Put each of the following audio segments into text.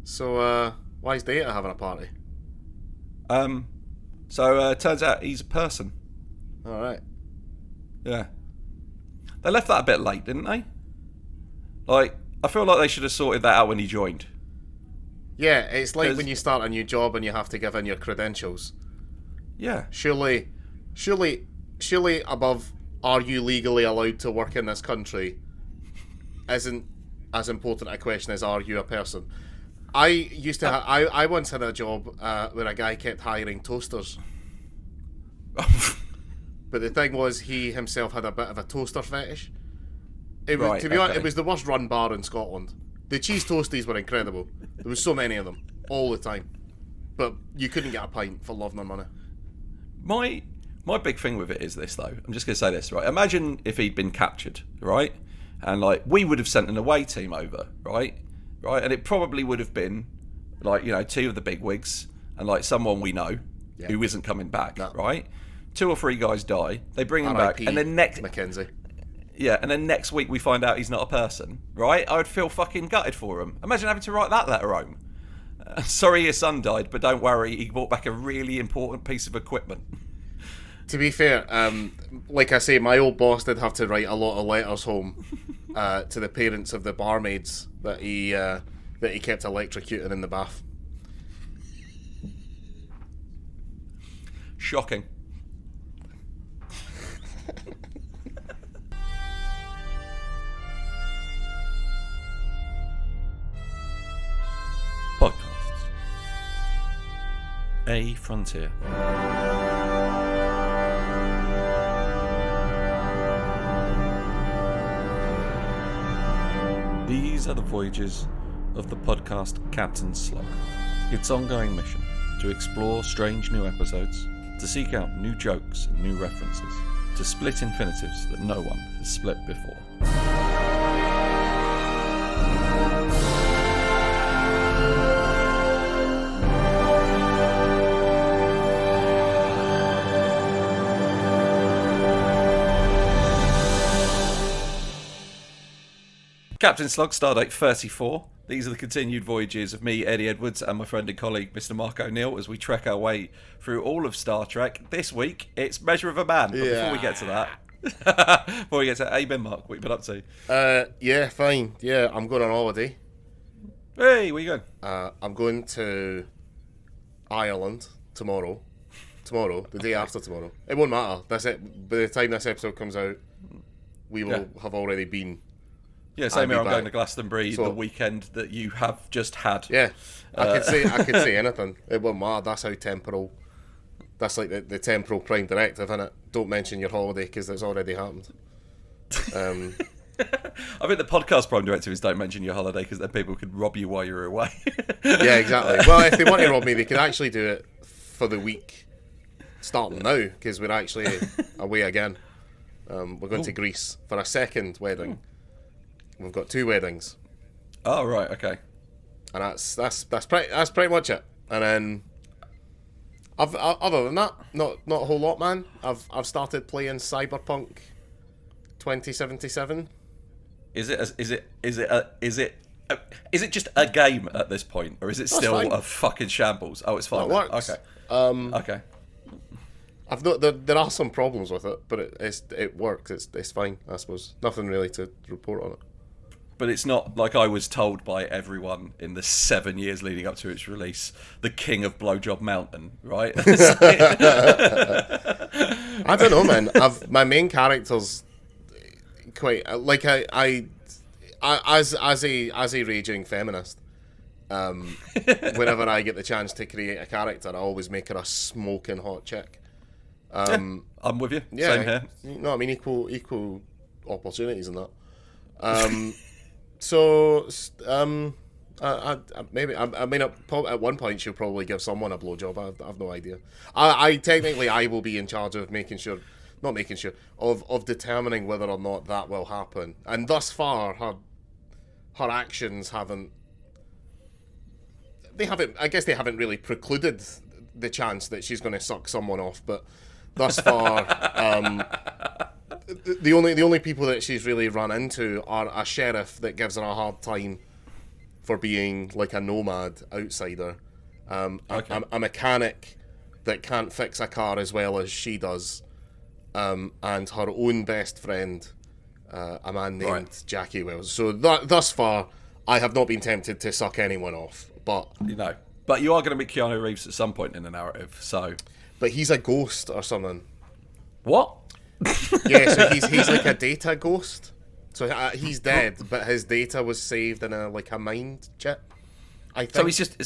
So, why is Data having a party? Turns out he's a person. All right. Yeah. They left that a bit late, didn't they? Like, I feel like they should have sorted that out when he joined. Yeah, it's like when you start a new job and you have to give in your credentials. Yeah. Surely above, are you legally allowed to work in this country, isn't as important a question as are you a person. I once had a job where a guy kept hiring toasters. But the thing was, he himself had a bit of a toaster fetish. It was, to be honest, it was the worst run bar in Scotland. The cheese toasties were incredible. There was so many of them, all the time. But you couldn't get a pint for love nor money. My big thing with it is this, though. I'm just going to say this, right? Imagine if he'd been captured, right? And, like, we would have sent an away team over, right? Right? And it probably would have been, like, you know, two of the big wigs and, like, someone we know who isn't coming back, right? 2 or 3 guys die. They bring him back. And then Mackenzie. Yeah, and then next week we find out he's not a person, right? I would feel fucking gutted for him. Imagine having to write that letter home. Sorry your son died, but don't worry, he brought back a really important piece of equipment. To be fair, like I say, my old boss did have to write a lot of letters home to the parents of the barmaids that he kept electrocuting in the bath. Shocking. Podcasts. A Frontier. These are the voyages of the podcast Captain Slug. Its ongoing mission to explore strange new episodes, to seek out new jokes and new references, to split infinitives that no one has split before. Captain Slug, Stardate 34. These are the continued voyages of me, Eddie Edwards, and my friend and colleague, Mr. Mark O'Neill, as we trek our way through all of Star Trek. This week, it's Measure of a Man. But before we get to that, how you been, Mark? What you been up to? Yeah, fine. Yeah, I'm going on holiday. Hey, where you going? I'm going to Ireland tomorrow. The day after tomorrow. It won't matter. By the time this episode comes out, we will have already been. Yeah, same here. I'm going to Glastonbury the weekend that you have just had. Yeah, I could say anything. It won't matter. That's how temporal. That's like the temporal prime directive, isn't it? Don't mention your holiday because it's already happened. I think the podcast prime directive is don't mention your holiday because then people could rob you while you're away. Yeah, exactly. Well, if they want to rob me, they could actually do it for the week starting now because we're actually away again. We're going to Greece for a second wedding. We've got 2 weddings. Oh right, okay. And that's pretty much it. And then, other than that, not a whole lot, man. I've started playing Cyberpunk 2077. Is it just a game at this point, or is it still a fucking shambles? Oh, it's fine. It works. Okay. Okay. There are some problems with it, but it works. It's fine, I suppose. Nothing really to report on it. But it's not like I was told by everyone in the 7 years leading up to its release, the king of Blowjob Mountain, right? I don't know, man. My main character's quite like I as a raging feminist. Whenever I get the chance to create a character, I always make her a smoking hot chick. I'm with you. Yeah, same here. No, I mean equal opportunities in that. So, maybe I mean at one point she'll probably give someone a blowjob. I have no idea. I technically I will be in charge of of determining whether or not that will happen. And thus far, her actions haven't. I guess they haven't really precluded the chance that she's going to suck someone off. But thus far, the only people that she's really run into are a sheriff that gives her a hard time for being like a nomad outsider. Okay. A mechanic that can't fix a car as well as she does, and her own best friend, a man named Jackie Wells. So thus far, I have not been tempted to suck anyone off, but but you are going to meet Keanu Reeves at some point in the narrative. So, but he's a ghost or something. What? Yeah, so he's like a data ghost. So he's dead, but his data was saved in a mind chip, I think. So he's just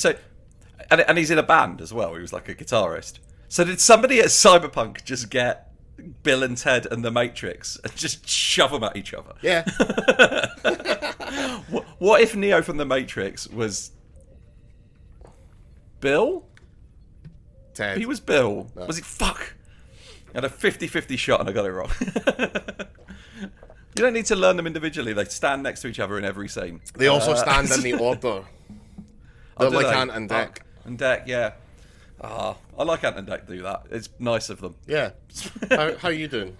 and he's in a band as well. He was like a guitarist. So did somebody at Cyberpunk just get Bill and Ted and the Matrix and just shove them at each other? Yeah. What if Neo from the Matrix was Bill? Ted. He was Bill. No. Was he? Fuck. I had a 50-50 shot and I got it wrong. You don't need to learn them individually. They stand next to each other in every scene. They also stand in the order. They're like Ant and Dec. And Dec, yeah. I like Ant and Dec do that. It's nice of them. Yeah. How are you doing?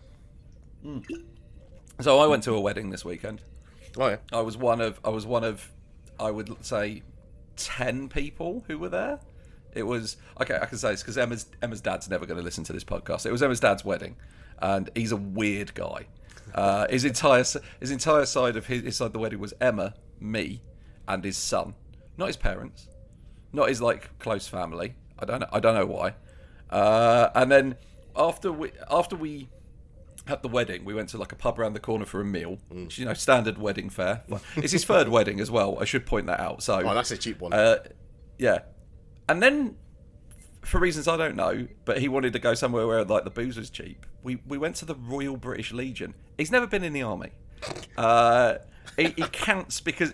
So I went to a wedding this weekend. Oh yeah. I was one of I would say 10 people who were there. It was okay. I can say this because Emma's dad's never going to listen to this podcast. It was Emma's dad's wedding, and he's a weird guy. His entire side of his side of the wedding was Emma, me, and his son. Not his parents, not his close family. I don't know why. And then after we had the wedding, we went to a pub around the corner for a meal. Which, standard wedding fare. It's his third wedding as well. I should point that out. So that's a cheap one. Yeah. And then, for reasons I don't know, but he wanted to go somewhere where the booze was cheap. We went to the Royal British Legion. He's never been in the army. He counts because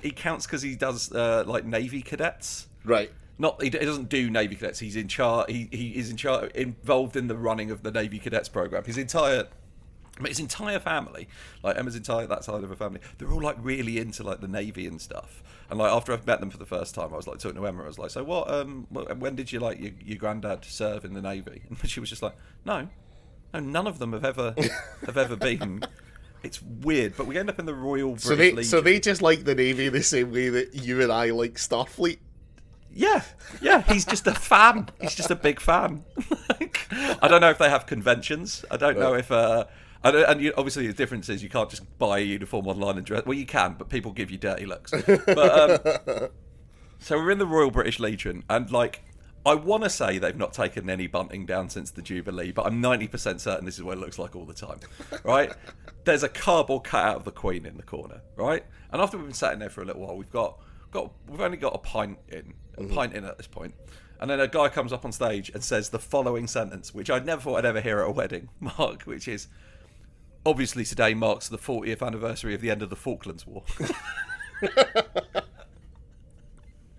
he does Navy cadets. Right. He doesn't do Navy cadets. He's in charge. He is involved in the running of the Navy cadets program. His entire family, Emma's that side of her family, they're all really into the Navy and stuff. And after I've met them for the first time, I was talking to Emma. I was like, "So what? When did you your granddad serve in the Navy?" And she was just like, "No, none of them have ever been." It's weird, but we end up in the Royal British Legion. So they just like the Navy the same way that you and I like Starfleet. Yeah, he's just a fan. He's just a big fan. I don't know if they have conventions. I don't know if. Obviously the difference is you can't just buy a uniform online and dress. Well, you can, but people give you dirty looks. But so we're in the Royal British Legion, and I want to say they've not taken any bunting down since the Jubilee, but I'm 90% certain this is what it looks like all the time. Right? There's a cardboard cutout of the Queen in the corner. Right? And after we've been sat in there for a little while, we've only got a pint in at this point. And then a guy comes up on stage and says the following sentence, which I never thought I'd ever hear at a wedding, Mark, which is, "Obviously today marks the 40th anniversary of the end of the Falklands War."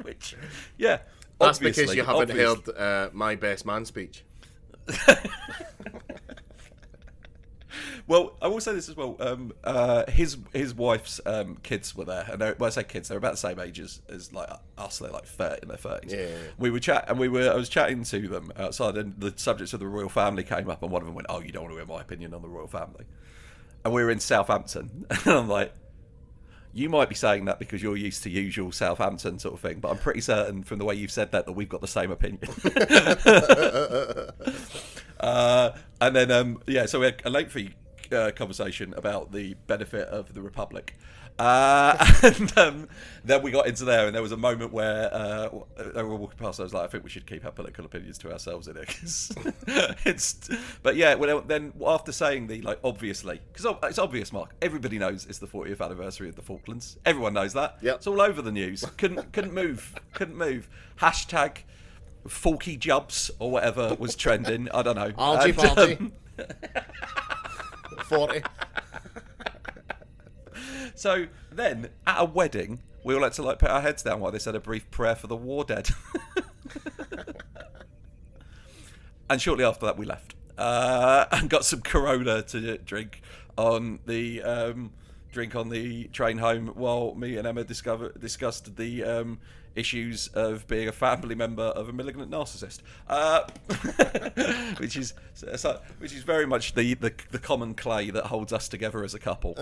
Which, yeah. That's because you haven't heard my best man speech. Well, I will say this as well. His wife's kids were there, and when I say kids, they're about the same age as us. They're 30 in their 30s. Yeah. We were I was chatting to them outside, and the subjects of the royal family came up, and one of them went, "Oh, you don't want to hear my opinion on the royal family." And we were in Southampton, and I'm like, "You might be saying that because you're used to usual Southampton sort of thing, but I'm pretty certain from the way you've said that we've got the same opinion." And then, so we had a lengthy conversation about the benefit of the Republic. And then we got into there, and there was a moment where they were walking past. I was like, "I think we should keep our political opinions to ourselves in it." But yeah, then after saying the obviously, because it's obvious, Mark, everybody knows it's the 40th anniversary of the Falklands. Everyone knows that. Yep. It's all over the news. Couldn't move. Hashtag Falky Jubs or whatever was trending. I don't know. Algie Party. 40. So then, at a wedding, we all had to put our heads down while they said a brief prayer for the war dead. And shortly after that, we left and got some Corona to drink on the train home while me and Emma discussed the issues of being a family member of a malignant narcissist, which is very much the common clay that holds us together as a couple.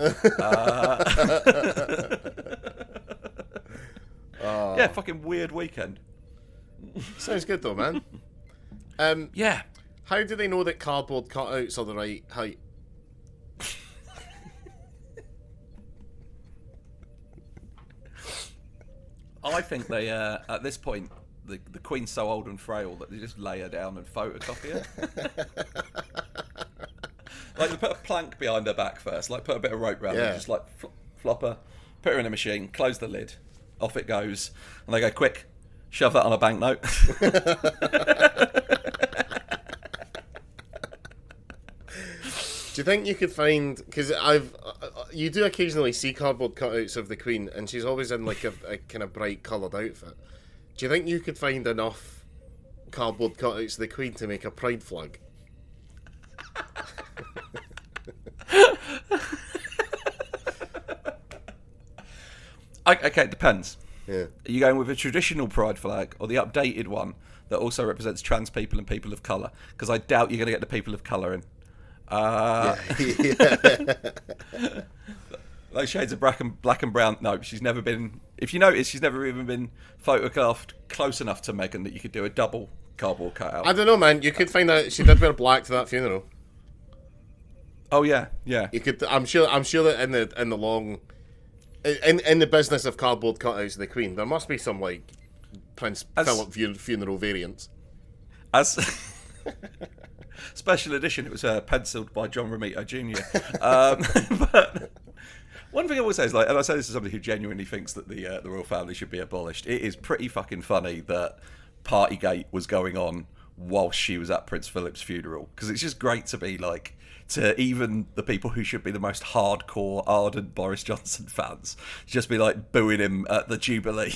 Yeah, fucking weird weekend. Sounds good though, man. Yeah. How do they know that cardboard cutouts are the right height? I think they, at this point, the Queen's so old and frail that they just lay her down and photocopy her. Like, they put a plank behind her back first, like, put a bit of rope around her, just, like, flop her, put her in a machine, close the lid, off it goes, and they go, quick, shove that on a banknote. Do you think you could find, because you do occasionally see cardboard cutouts of the Queen, and she's always in like a kind of bright coloured outfit. Do you think you could find enough cardboard cutouts of the Queen to make a pride flag? Okay, it depends. Yeah. Are you going with a traditional pride flag or the updated one that also represents trans people and people of colour? Because I doubt you're going to get the people of colour in. Those shades of black and brown. No, she's never been. If you notice, she's never even been photographed close enough to Meghan that you could do a double cardboard cutout. I don't know, man. You could find out she did wear black to that funeral. Oh yeah, yeah. You could. I'm sure that in the long, in the business of cardboard cutouts of the Queen, there must be some like Prince Philip funeral variants. As special edition, it was penciled by John Romito Jr. But one thing I will say is, like, and I say this as somebody who genuinely thinks that the royal family should be abolished. It is pretty fucking funny that Partygate was going on whilst she was at Prince Philip's funeral, because it's just great to be like, to even the people who should be the most hardcore, ardent Boris Johnson fans, just be like booing him at the Jubilee.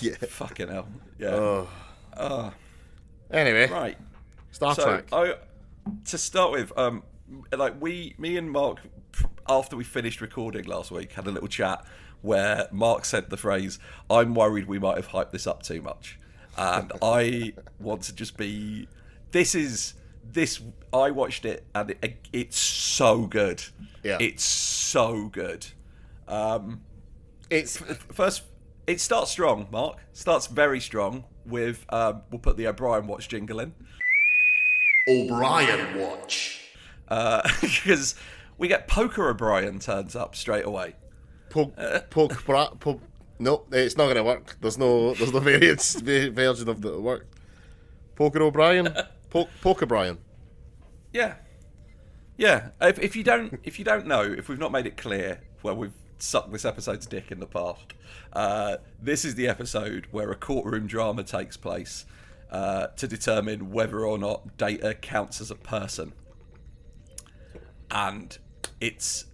Yeah. Fucking hell. Yeah. Anyway, Right. Star Trek. To start with, like me and Mark, after we finished recording last week, had a little chat where Mark said the phrase, "I'm worried we might have hyped this up too much," and I want to just be. I watched it and it's so good. Yeah. It's so good. It's First, it starts strong, Mark. Starts very strong with, we'll put the O'Brien Watch jingle in. O'Brien Watch. Because we get Poker O'Brien turns up straight away. No, it's not going to work. There's no version of that work. Poker O'Brien. Poker Brian. Yeah. Yeah. If you don't know, if we've not made it clear where we've sucked this episode's dick in the past, this is the episode where a courtroom drama takes place to determine whether or not Data counts as a person. And it's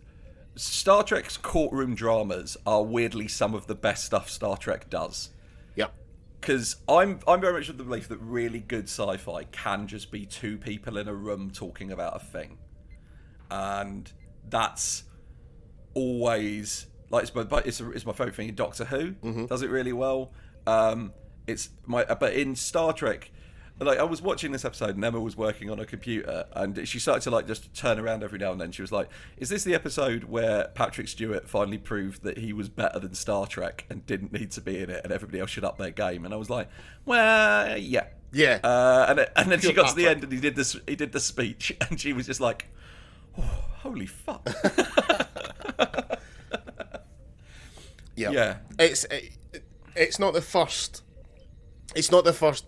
Star Trek's courtroom dramas are weirdly some of the best stuff Star Trek does. Yep. Because I'm very much of the belief that really good sci-fi can just be two people in a room talking about a thing, and that's always like it's my favorite thing in Doctor Who. Mm-hmm. Does it really well. But in Star Trek, like, I was watching this episode and Emma was working on a computer and she started to like just turn around every now and then. She was like, "Is this the episode where Patrick Stewart finally proved that he was better than Star Trek and didn't need to be in it and everybody else should up their game?" And I was like, "Well, yeah." Yeah. And then she got to the end and he did the speech and she was just like, "Oh, holy fuck." Yeah. It's not the first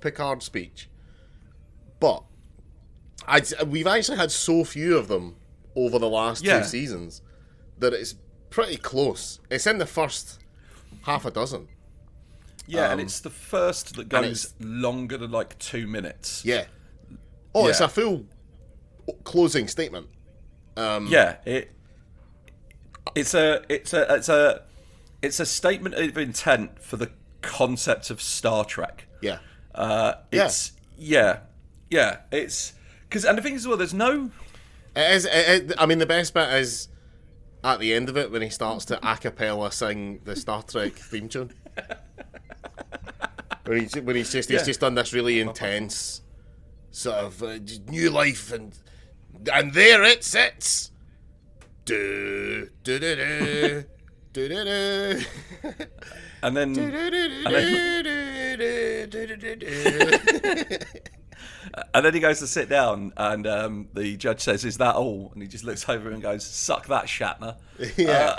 Picard speech, but we've actually had so few of them over the last two seasons that it's pretty close. It's in the first half a dozen. Yeah, and it's the first that goes longer than like 2 minutes. Yeah. Oh, it's a full closing statement. It's a statement of intent for the concept of Star Trek. Yeah. It's because, and the thing is, well, there's no. I mean, the best bit is at the end of it when he starts to a cappella sing the Star Trek theme tune. When he's just done this really intense sort of new life and there it sits. Do do do do Do-do-do. And then and then he goes to sit down, and the judge says, "Is that all?" And he just looks over and goes, "Suck that, Shatner." Yeah.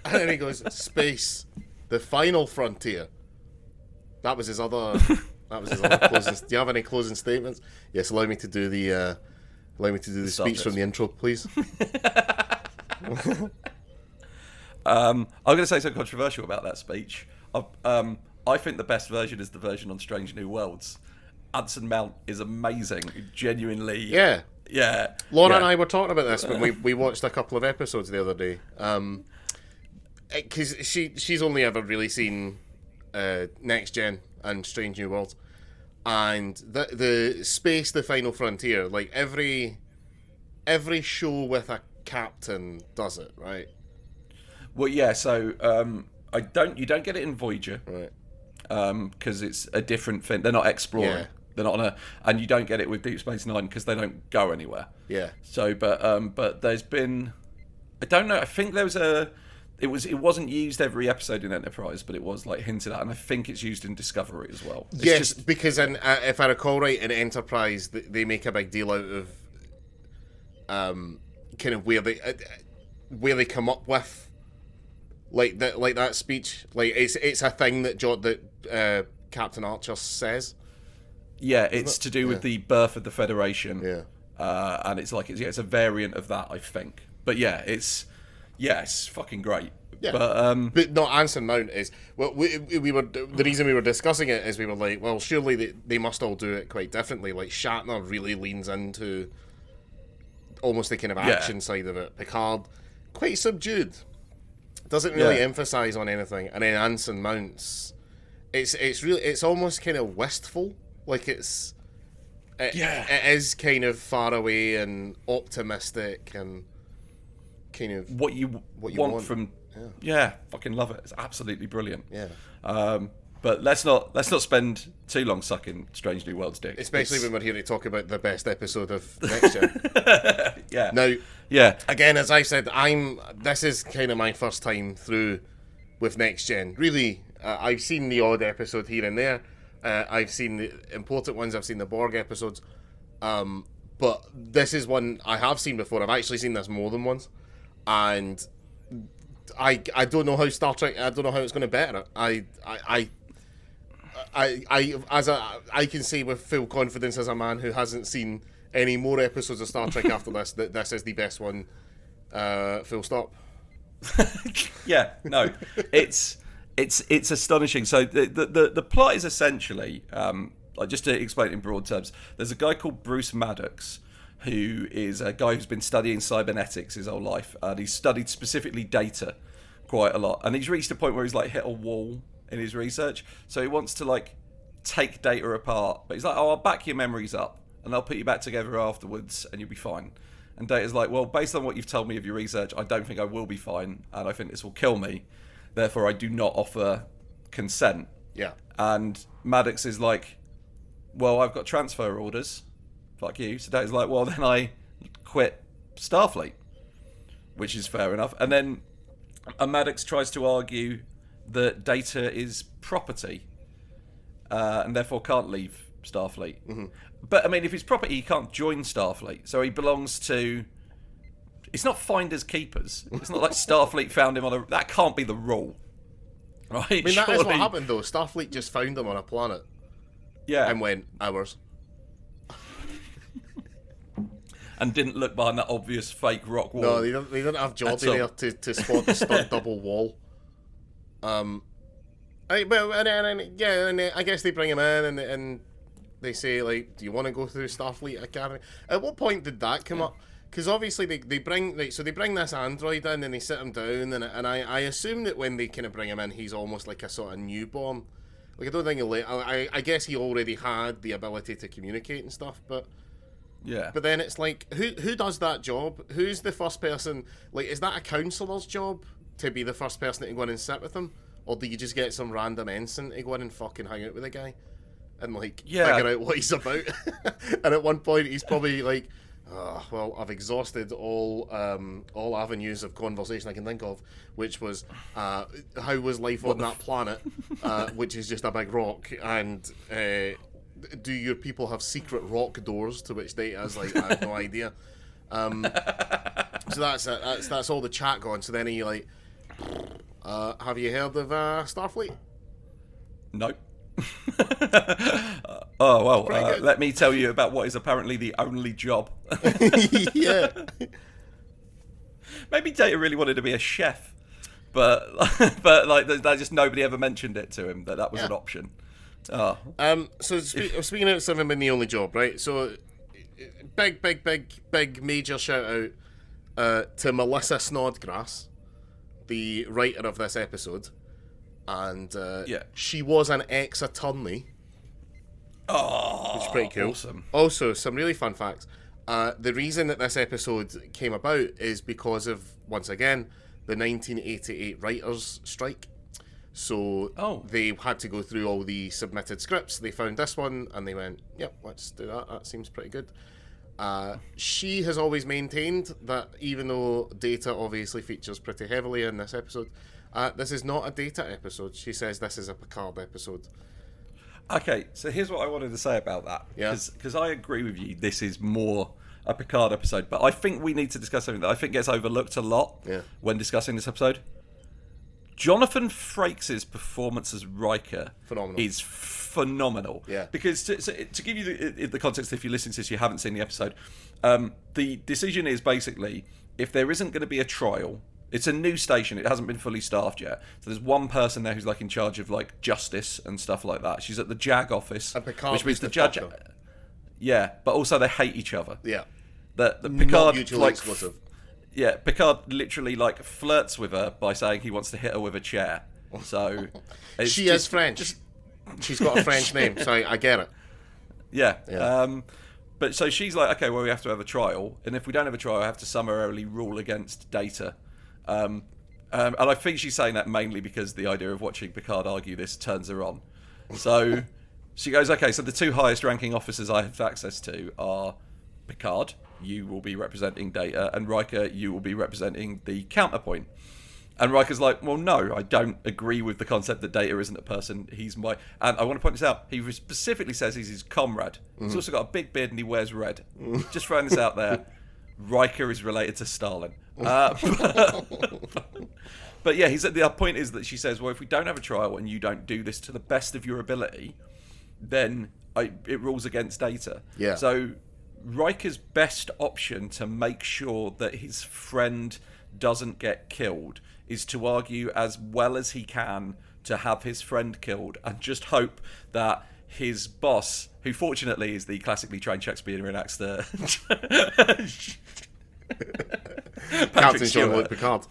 And then he goes, "Space, the final frontier." That was his other. That was his other closing. Do you have any closing statements? Yes. Allow me to do the speech from the intro, please. I'm going to say something controversial about that speech. I think the best version is the version on Strange New Worlds. Anson Mount is amazing, genuinely. Yeah. Yeah. Laura and I were talking about this when we watched a couple of episodes the other day. Because she's only ever really seen Next Gen and Strange New Worlds. And the Space, the Final Frontier, like every show with a captain does it, right? Well, yeah. So you don't get it in Voyager, Right. Because it's a different thing. They're not exploring. Yeah. They're not on a, and you don't get it with Deep Space Nine because they don't go anywhere. Yeah. So, but there's been, I don't know. I think there was it wasn't used every episode in Enterprise, but it was like hinted at, and I think it's used in Discovery as well. Yes, because if I recall right, in Enterprise, they make a big deal out of kind of where they come up with like that speech. Like it's a thing that Captain Archer says. Yeah, it's to do with the birth of the Federation. Yeah, and it's like it's a variant of that, I think. But yeah, it's fucking great. Yeah. But no, Anson Mount is we were the reason we were discussing it is we were like, well, surely they must all do it quite differently. Like Shatner really leans into almost the kind of action side of it. Picard, quite subdued, doesn't really emphasize on anything, and then Anson Mount's it's almost kind of wistful. Like it is kind of far away and optimistic and kind of what you want from fucking love it. It's absolutely brilliant. Yeah. But let's not spend too long sucking Strange New Worlds dick. Especially when we're here to talk about the best episode of Next Gen. Yeah. Now, yeah. Again, as I said, this is kind of my first time through with Next Gen. Really, I've seen the odd episode here and there. I've seen the important ones. I've seen the Borg episodes. But this is one I have seen before. I've actually seen this more than once. And I don't know how Star Trek. I don't know how it's going to better it. I can say with full confidence as a man who hasn't seen any more episodes of Star Trek after this that this is the best one. Full stop. Yeah. No. It's astonishing. So the plot is essentially, just to explain it in broad terms, there's a guy called Bruce Maddox, who is a guy who's been studying cybernetics his whole life, and he's studied specifically data quite a lot, and he's reached a point where he's like hit a wall in his research, so he wants to like take data apart, but he's like, I'll back your memories up and I'll put you back together afterwards and you'll be fine. And Data's like, well, based on what you've told me of your research, I don't think I will be fine, and I think this will kill me, therefore I do not offer consent. Yeah. And Maddox is like, well, I've got transfer orders, fuck you. So Data's like, well, then I quit Starfleet, which is fair enough. And then Maddox tries to argue that Data is property, and therefore can't leave Starfleet. Mm-hmm. But I mean, if he's property, he can't join Starfleet, so he belongs to. It's not finders keepers. It's not like Starfleet found him on a. That can't be the rule, right? I mean, that is what happened though. Starfleet just found him on a planet. Yeah. And went ours. And didn't look behind that obvious fake rock wall. No, they didn't have Geordie there to spot the stunt double wall. And I guess they bring him in and they say, like, do you want to go through Starfleet Academy? At what point did that come up? Because obviously they bring this android in and they sit him down, and I assume that when they kind of bring him in, he's almost like a sort of newborn. Like, I don't think I guess he already had the ability to communicate and stuff, but yeah. But then it's like, who does that job? Who's the first person? Like, is that a counsellor's job to be the first person to go in and sit with him, or do you just get some random ensign to go in and fucking hang out with the guy and like figure out what he's about? And at one point he's probably like, Well, I've exhausted all avenues of conversation I can think of, which was how was life on that planet, which is just a big rock, and do your people have secret rock doors? To which Data is like, I have no idea. So that's all the chat going. So then he like, have you heard of Starfleet? Nope. Oh well, let me tell you about what is apparently the only job. Yeah. Maybe Data really wanted to be a chef, but like just nobody ever mentioned it to him that was an option. Oh. So speaking of something being the only job, right? So big major shout out to Melissa Snodgrass, the writer of this episode, and she was an ex-attorney. Oh, which is pretty cool. Awesome. Also, some really fun facts. The reason that this episode came about is because of, once again, the 1988 writers' strike. So they had to go through all the submitted scripts. They found this one and they went, yep, let's do that. That seems pretty good. She has always maintained that even though Data obviously features pretty heavily in this episode, this is not a Data episode. She says this is a Picard episode. Okay, so here's what I wanted to say about that. Yeah. Because I agree with you, this is more a Picard episode, but I think we need to discuss something that I think gets overlooked a lot when discussing this episode. Jonathan Frakes' performance as Riker is phenomenal. Yeah. Because to give you the context, if you listen to this, you haven't seen the episode, the decision is basically, if there isn't going to be a trial, it's a new station, it hasn't been fully staffed yet, so there's one person there who's like in charge of like justice and stuff like that. She's at the JAG office, which means the judge. Yeah, but also they hate each other. Yeah. The Picard mutually like exclusive. Yeah, Picard literally like flirts with her by saying he wants to hit her with a chair. So she is French. She's got a French name, so I get it. Yeah. But so she's like, okay, well, we have to have a trial, and if we don't have a trial, I have to summarily rule against Data. And I think she's saying that mainly because the idea of watching Picard argue this turns her on. So she goes, okay, so the two highest ranking officers I have access to are Picard, you will be representing Data, and Riker, you will be representing the counterpoint. And Riker's like, well, no, I don't agree with the concept that Data isn't a person. He's my... And I want to point this out. He specifically says he's his comrade. He's also got a big beard and he wears red. Just throwing this out there. Riker is related to Stalin. But yeah, he's at the point is that she says, well, if we don't have a trial and you don't do this to the best of your ability, then it rules against Data. Yeah. So Riker's best option to make sure that his friend doesn't get killed is to argue as well as he can to have his friend killed and just hope that his boss, who fortunately is the classically trained Shakespearean actor, Captain Jean-Luc Picard,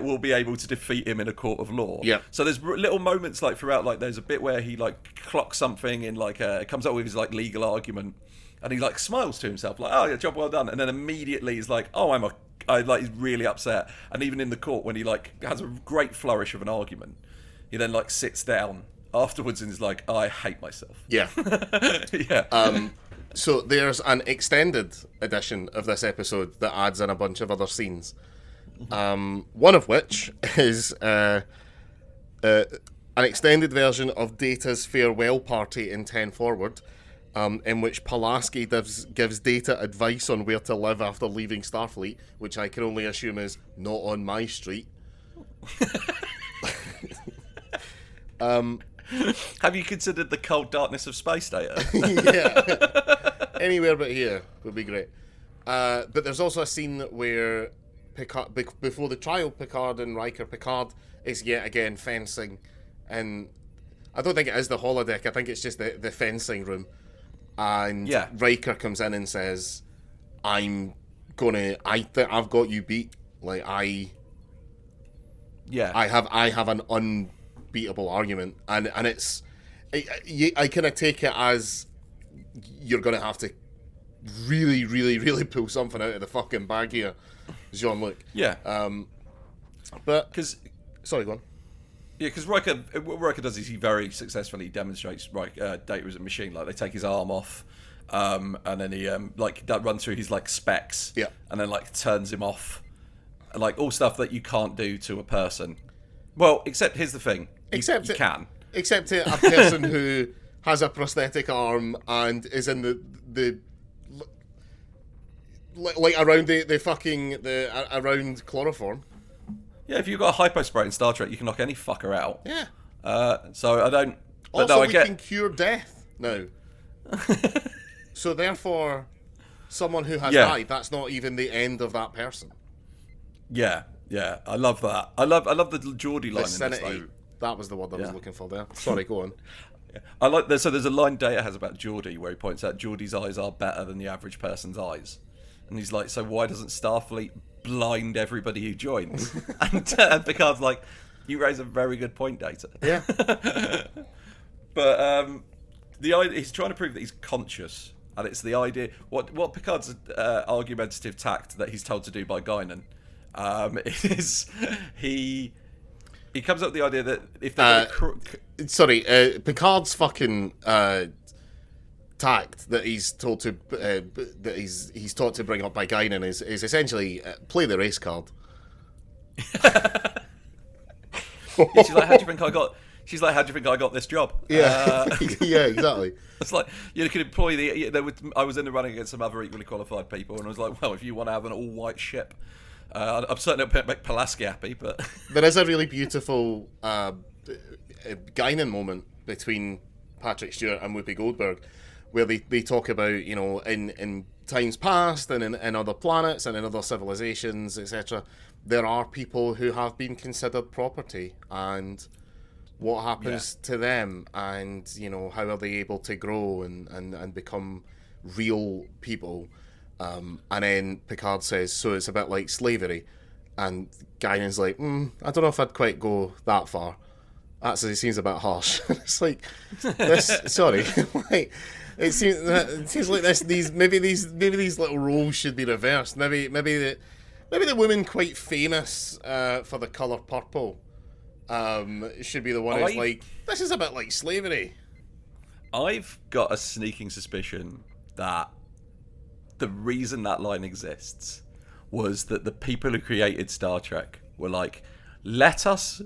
will be able to defeat him in a court of law. Yeah. So there's little moments like throughout, like there's a bit where he like clocks something in, like comes up with his like legal argument, and he like smiles to himself like, oh yeah, job well done, and then immediately he's like, oh he's really upset. And even in the court, when he like has a great flourish of an argument, he then like sits down afterwards and is like, oh, I hate myself. Yeah. Yeah. So there's an extended edition of this episode that adds in a bunch of other scenes. One of which is an extended version of Data's farewell party in 10 Forward, in which Pulaski gives Data advice on where to live after leaving Starfleet, which I can only assume is not on my street. Have you considered the cold darkness of space, Data? Yeah. Anywhere but here would be great. But there's also a scene where Picard, before the trial, Picard is yet again fencing, and I don't think it is the holodeck. I think it's just the fencing room. And Riker comes in and says, I've got you beat. Like I have an unbeatable argument, and it's I kind of take it as you're gonna have to really, really, really pull something out of the fucking bag here, Jean-Luc. Yeah. But because sorry, go on. Yeah, because what Riker does is he very successfully demonstrates Data as a machine. Like they take his arm off, and then he like that run through his like specs, Yeah. and then like turns him off, and, like all stuff that you can't do to a person. Well, except here's the thing, you can. Except to a person who has a prosthetic arm and is in the like around the fucking around chloroform. Yeah, if you've got a hypo spray in Star Trek, you can knock any fucker out. Yeah. So I don't. But Also, no, we can cure death now. So therefore, someone who has died, that's not even the end of that person. Yeah, I love that. I love the Geordie line in this, though. That was the word I was looking for there. Sorry, go on. I like so there's a line Data has about Geordie where he points out Geordie's eyes are better than the average person's eyes, and he's like, so why doesn't Starfleet blind everybody who joins? and Picard's like, you raise a very good point, Data. Yeah. But the idea, he's trying to prove that he's conscious, and it's the idea what Picard's argumentative tact that he's told to do by Guinan is he comes up with the idea that if they're Picard's fucking tact that he's told to that he's taught to bring up by Guinan is essentially play the race card. She's like, how do you think I got? She's like, how do you think I got this job? Yeah, yeah, exactly. It's like you could employ I was in the running against some other equally qualified people, and I was like, well, if you want to have an all-white ship, I'm certainly not make Pulaski happy, but there is a really beautiful Guinan moment between Patrick Stewart and Whoopi Goldberg, where they talk about, you know, in times past and in other planets and in other civilizations, etc., there are people who have been considered property, and what happens to them, and, you know, how are they able to grow and become real people. And then Picard says, so it's a bit like slavery, and Guinan's like, I don't know if I'd quite go that far. Actually, it seems a bit harsh. It's like, this. Sorry, like, it seems like these little roles should be reversed. Maybe the woman quite famous for the colour purple should be the one who's like, this is a bit like slavery. I've got a sneaking suspicion that the reason that line exists was that the people who created Star Trek were like, let's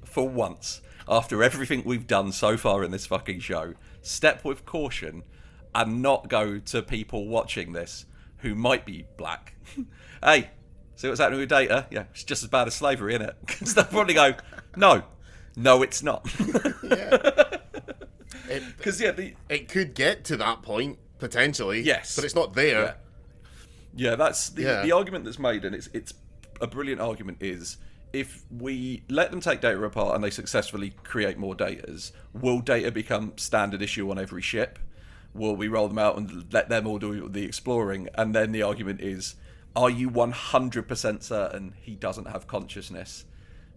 for once, after everything we've done so far in this fucking show, step with caution and not go to people watching this who might be black. Hey, see what's happening with Data? Yeah, it's just as bad as slavery, isn't it? Because they'll probably go, no, it's not. Yeah. Because it could get to that point potentially. Yes, but it's not there. Yeah, that's the argument that's made, and it's a brilliant argument. Is if we let them take Data apart and they successfully create more Datas, will Data become standard issue on every ship? Will we roll them out and let them all do the exploring? And then the argument is, are you 100% certain he doesn't have consciousness?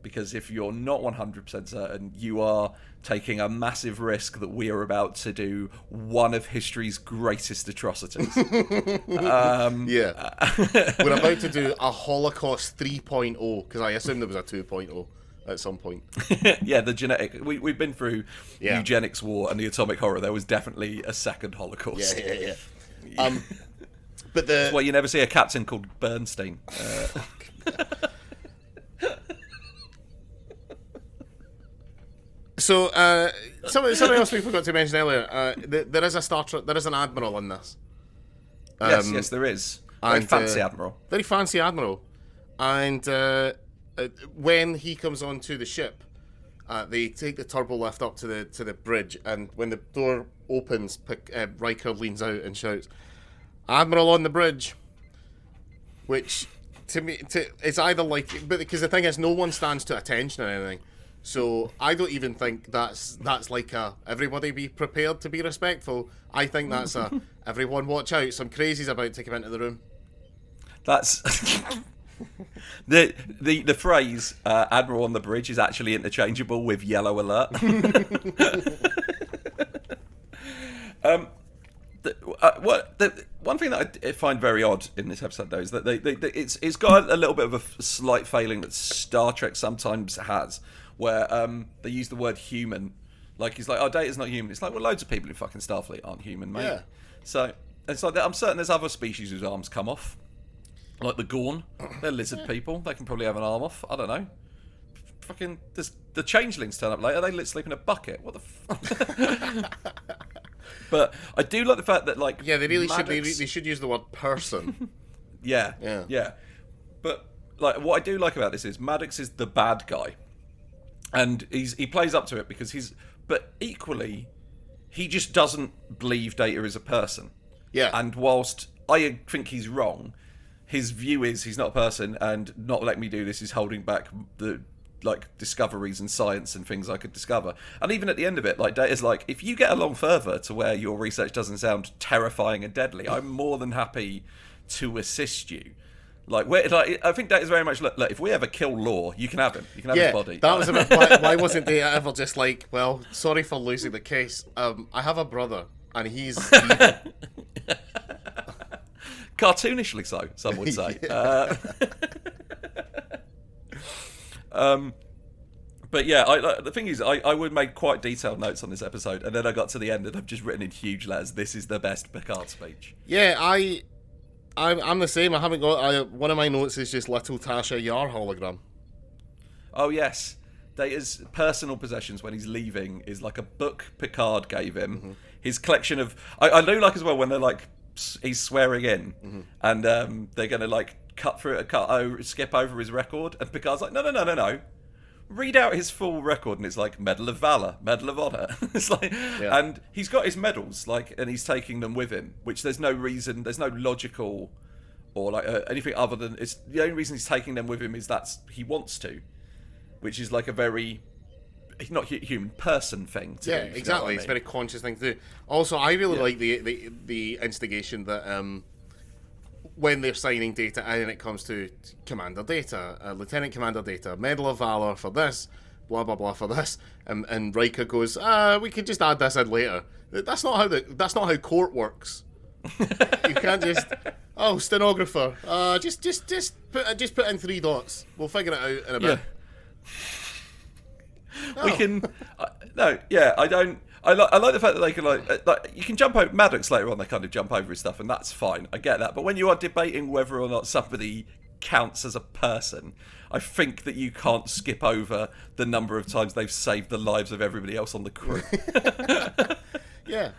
Because if you're not 100% certain, you are taking a massive risk that we are about to do one of history's greatest atrocities. Yeah. We're about to do a Holocaust 3.0, because I assume there was a 2.0 at some point. Yeah, the genetic... We've been through eugenics war and the atomic horror. There was definitely a second Holocaust. Yeah. But that's why you never see a captain called Bernstein. So, something else we forgot to mention earlier. There is a Star Trek. There is an admiral in this. Yes, there is. Very fancy admiral. Very fancy admiral. And when he comes onto the ship, they take the turbo lift up to the bridge, and when the door opens, Riker leans out and shouts, "Admiral on the bridge," which to me, it's either like, but because the thing is, no one stands to attention or anything. So I don't even think that's like a everybody be prepared to be respectful. I think that's a everyone watch out, some crazy's about to come into the room. That's the phrase "Admiral on the bridge" is actually interchangeable with "Yellow alert." One thing that I find very odd in this episode, though, is that it's got a little bit of a slight failing that Star Trek sometimes has, where they use the word human Like, he's like, oh, Data's not human. It's like, well, loads of people in fucking Starfleet aren't human, mate. Yeah. So it's like, I'm certain there's other species whose arms come off. Like the Gorn. They're lizard people. They can probably have an arm off. I don't know. Fucking, the changelings turn up later. They sleep in a bucket. What the fuck? But I do like the fact that, like... Yeah, they really Maddox... they should use the word person. Yeah. But, like, what I do like about this is Maddox is the bad guy. And he plays up to it because he's... But equally, he just doesn't believe Data is a person. Yeah. And whilst I think he's wrong, his view is he's not a person, and not letting me do this is holding back the... like discoveries and science and things I could discover. And even at the end of it, like Data's like, if you get along further to where your research doesn't sound terrifying and deadly, I'm more than happy to assist you. Like, I think Data's very much look, if we ever kill Law, you can have him. You can have his body. That was a bit. Why wasn't Data ever just like, well, sorry for losing the case. I have a brother and he's evil. Cartoonishly so, some would say. But yeah, the thing is, I would make quite detailed notes on this episode, and then I got to the end and I've just written in huge letters, this is the best Picard speech. Yeah, I'm the same. I haven't got... one of my notes is just little Tasha Yar hologram. Oh yes, Data's personal possessions when he's leaving is like a book Picard gave him. Mm-hmm. His collection of... I do like as well when they're like, he's swearing in, mm-hmm. and they're going to like skip over his record, and Picard's like, no. Read out his full record, and it's like Medal of Valor, Medal of Honor. It's like, yeah. And he's got his medals, like, and he's taking them with him, which there's no reason, there's no logical or like anything other than it's the only reason he's taking them with him is that he wants to, which is like a very not human person thing to do. Yeah, exactly. It's a very conscious thing to do. Also, I really like the instigation that when they're signing Data and it comes to Commander Data, Lieutenant Commander Data, Medal of Valor for this, blah blah blah for this, and Riker goes, we could just add this in later. That's not how court works. You can't just stenographer, just put in 3 dots. We'll figure it out in a bit. We can. I don't. I like the fact that they can like you can jump over Maddox later on. They kind of jump over his stuff, and that's fine. I get that. But when you are debating whether or not somebody counts as a person, I think that you can't skip over the number of times they've saved the lives of everybody else on the crew. Yeah,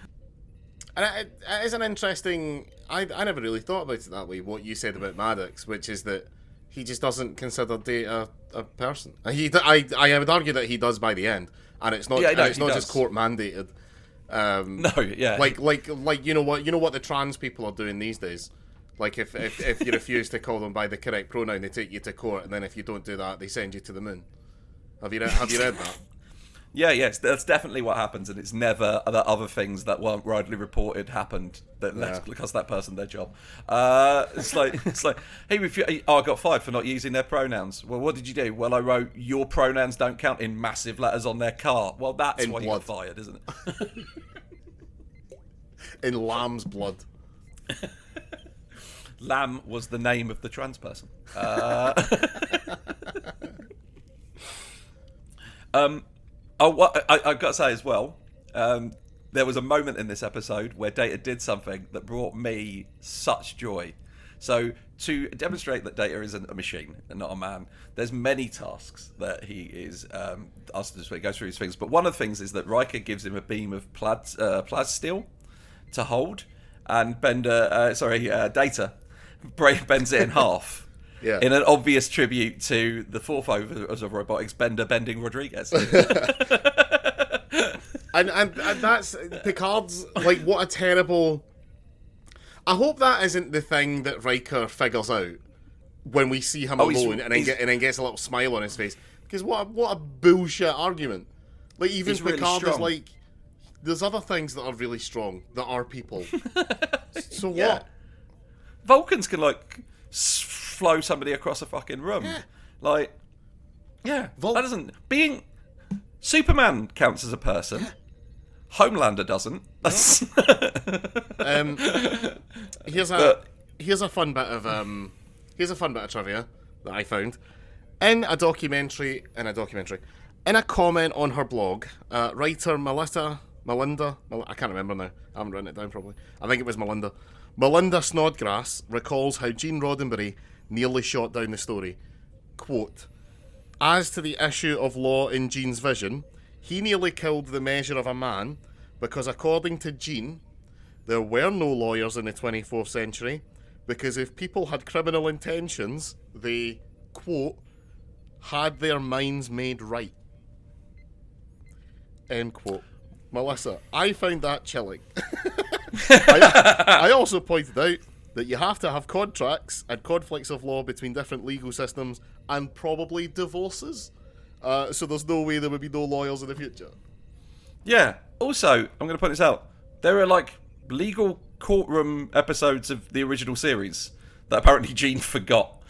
and it is an interesting. I never really thought about it that way. What you said about Maddox, which is that he just doesn't consider Data a person. I would argue that he does by the end. And it's not. It's not just court mandated. Like you know what the trans people are doing these days. Like if you refuse to call them by the correct pronoun, they take you to court, and then if you don't do that, they send you to the moon. Have you read that? Yes, that's definitely what happens, and it's never that other things that weren't widely reported happened that because that person their job. It's like hey, I got fired for not using their pronouns. Well, what did you do? Well, I wrote your pronouns don't count in massive letters on their car. Well, that's why you got fired, isn't it? In lamb's blood. Lamb was the name of the trans person. I've got to say as well, there was a moment in this episode where Data did something that brought me such joy. So to demonstrate that Data isn't a machine and not a man, there's many tasks that he is asked to do. He goes through his things, but one of the things is that Riker gives him a beam of plasteel to hold, and Data bends it in half. Yeah. In an obvious tribute to the fourth overs of robotics, Bender bending Rodriguez. and that's Picard's, like, what a terrible... I hope that isn't the thing that Riker figures out when we see him alone and then gets a little smile on his face. Because what a bullshit argument. Like, even Picard really is like, there's other things that are really strong that are people. So what? Yeah. Vulcans can, like... flow somebody across a fucking room. That doesn't... Being... Superman counts as a person. Homelander doesn't. Here's a fun bit of trivia that I found. In a documentary, In a comment on her blog, writer Melinda, I can't remember now. I haven't written it down properly. I think it was Melinda. Melinda Snodgrass recalls how Gene Roddenberry nearly shot down the story. Quote, as to the issue of law in Gene's vision, he nearly killed the measure of a man because according to Gene, there were no lawyers in the 24th century because if people had criminal intentions, they, quote, had their minds made right. End quote. Melissa, I found that chilling. I also pointed out that you have to have contracts and conflicts of law between different legal systems and probably divorces. So there's no way there would be no lawyers in the future. Yeah. Also, I'm going to point this out. There are like legal courtroom episodes of the original series that apparently Gene forgot.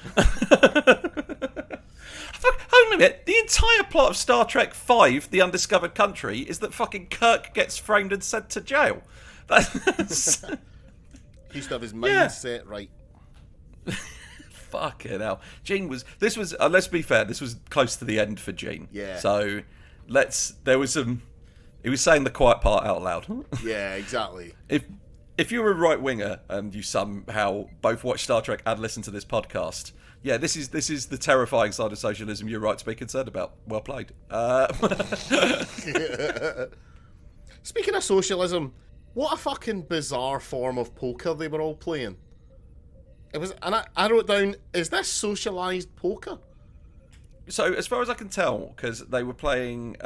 Hold on a minute. The entire plot of Star Trek V, The Undiscovered Country, is that fucking Kirk gets framed and sent to jail. That's... He used to have his mindset right. Fucking hell. Gene was... This was... let's be fair, this was close to the end for Gene. Yeah. So, there was some... He was saying the quiet part out loud. Yeah, exactly. If you're a right-winger and you somehow both watch Star Trek and listen to this podcast... Yeah, this is the terrifying side of socialism you're right to be concerned about. Well played. Speaking of socialism, what a fucking bizarre form of poker they were all playing. It was, and I wrote down, is this socialised poker? So, as far as I can tell, because they were playing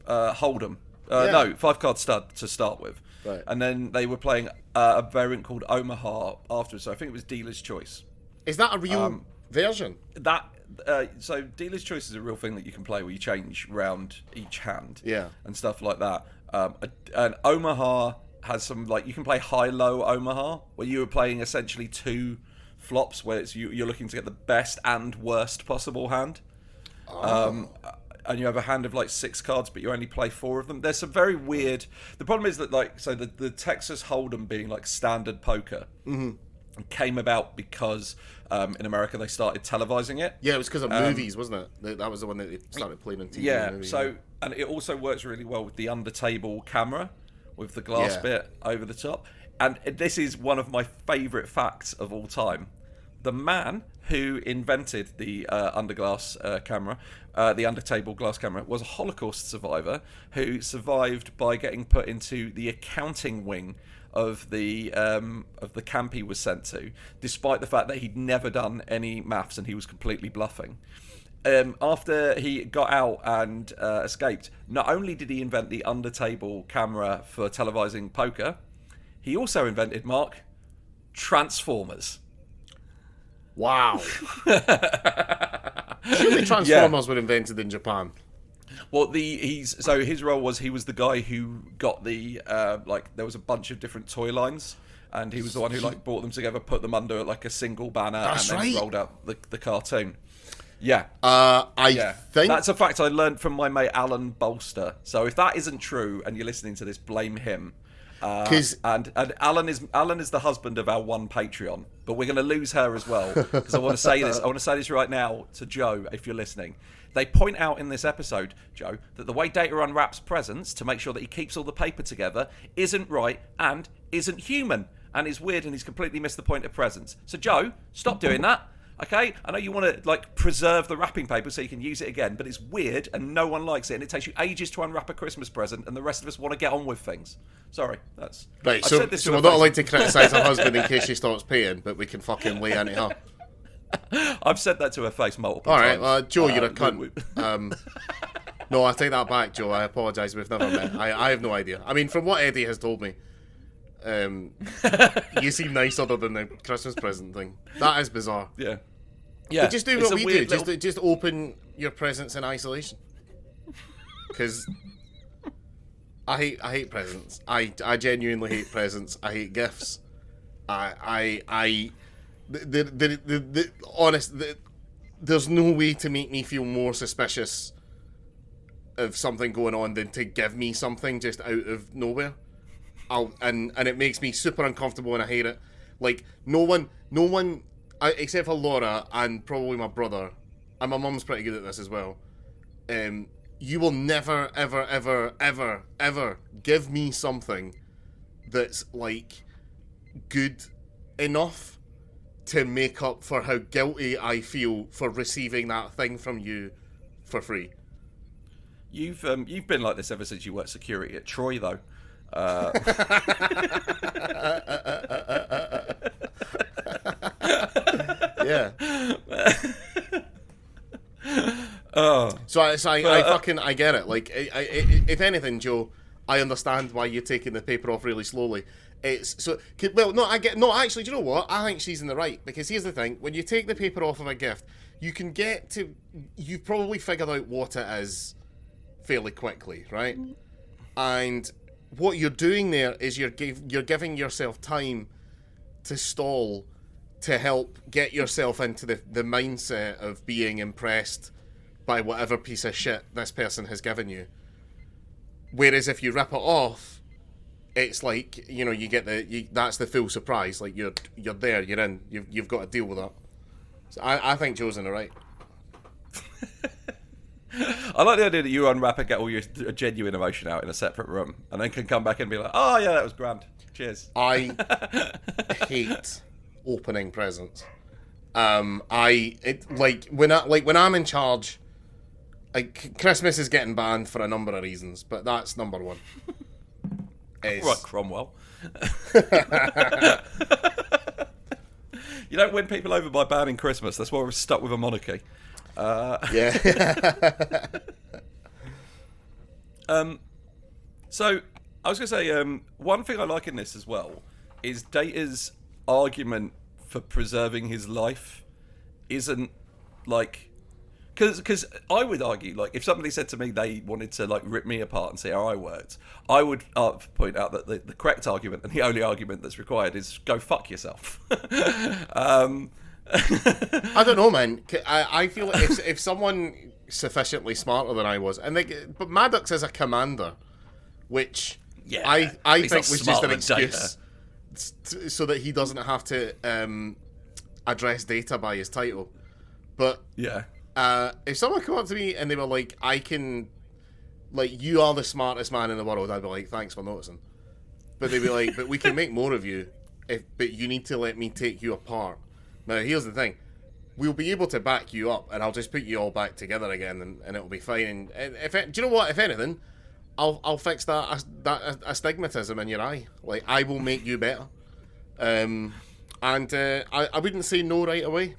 Hold'em. Yeah. No, 5-card stud to start with. Right. And then they were playing a variant called Omaha afterwards. So I think it was Dealer's Choice. Is that a real version? So Dealer's Choice is a real thing that you can play where you change round each hand. Yeah. And stuff like that. And Omaha has some, like, you can play high-low Omaha, where you were playing essentially 2 flops, where it's you're looking to get the best and worst possible hand. Oh. And you have a hand of like 6 cards, but you only play 4 of them. There's some very weird... The problem is that, like, so the Texas Hold'em being like standard poker came about because in America they started televising it. Yeah, it was because of movies, wasn't it? That was the one that they started playing on TV. Yeah, so... And it also works really well with the under-table camera, with the glass bit over the top. And this is one of my favourite facts of all time. The man who invented the under-table glass camera, was a Holocaust survivor who survived by getting put into the accounting wing of the camp he was sent to, despite the fact that he'd never done any maths and he was completely bluffing. After he got out and escaped, not only did he invent the under-table camera for televising poker, he also invented, Mark, Transformers. Wow. Surely Transformers were invented in Japan. Well, his role was he was the guy who got the there was a bunch of different toy lines, and he was the one who like brought them together, put them under like a single banner, That's and then rolled out the cartoon. Yeah. I think that's a fact I learned from my mate Alan Bolster. So if that isn't true and you're listening to this, blame him. And Alan is the husband of our one Patreon, but we're going to lose her as well, because I want to say this. I want to say this right now to Joe, if you're listening. They point out in this episode, Joe, that the way Data unwraps presents to make sure that he keeps all the paper together isn't right and isn't human and is weird, and he's completely missed the point of presents. So Joe, stop doing that. Okay, I know you want to like preserve the wrapping paper so you can use it again, but it's weird and no one likes it, and it takes you ages to unwrap a Christmas present, and the rest of us want to get on with things. Sorry, that's right. So we're not allowed to criticise her husband in case she stops paying, but we can fucking lay into her. I've said that to her face multiple times. All right, Joe, you're a cunt. No, I take that back, Joe. I apologise. We've never met. I have no idea. I mean, from what Eddie has told me, you seem nice other than the Christmas present thing. That is bizarre. Yeah. But just do what we do. Just open your presents in isolation. Because I hate presents. I genuinely hate presents. I hate gifts. There's no way to make me feel more suspicious of something going on than to give me something just out of nowhere. And it makes me super uncomfortable and I hate it. Like, no one, except for Laura and probably my brother, and my mum's pretty good at this as well, you will never, ever, ever, ever, ever give me something that's like good enough to make up for how guilty I feel for receiving that thing from you for free. You've been like this ever since you worked security at Troy, though. Yeah. Oh. So I get it. Like, if anything, Joe, I understand why you're taking the paper off really slowly. It's so well. No, I get. No, actually, do you know what? I think she's in the right, because here's the thing: when you take the paper off of a gift, you can get to. You've probably figured out what it is fairly quickly, right? And what you're doing there is you're giving yourself time to stall, to help get yourself into the mindset of being impressed by whatever piece of shit this person has given you. Whereas if you rip it off, it's like, you know, you get that's the full surprise. Like, you're there, you're in, you've got to deal with that. So I think Joe's in the right. I like the idea that you unwrap and get all your genuine emotion out in a separate room, and then can come back and be like, "Oh yeah, that was grand. Cheers." I hate opening presents. When I'm in charge, like, Christmas is getting banned for a number of reasons, but that's number one. Right, Cromwell. You don't win people over by banning Christmas. That's why we're stuck with a monarchy. Yeah. So I was going to say, one thing I like in this as well is Data's argument for preserving his life isn't like, because I would argue, like, if somebody said to me they wanted to, like, rip me apart and see how I worked, I would point out that the correct argument, and the only argument that's required, is go fuck yourself. I don't know, man. I feel like if someone sufficiently smarter than I was, but Maddox is a commander, which I think was just an excuse so that he doesn't have to address Data by his title. But yeah. If someone come up to me and they were like, you are the smartest man in the world, I'd be like, thanks for noticing. But they'd be like, but we can make more of you, but you need to let me take you apart. Now, here's the thing. We'll be able to back you up, and I'll just put you all back together again, and it'll be fine. And do you know what? If anything, I'll fix that astigmatism in your eye. Like, I will make you better. I wouldn't say no right away.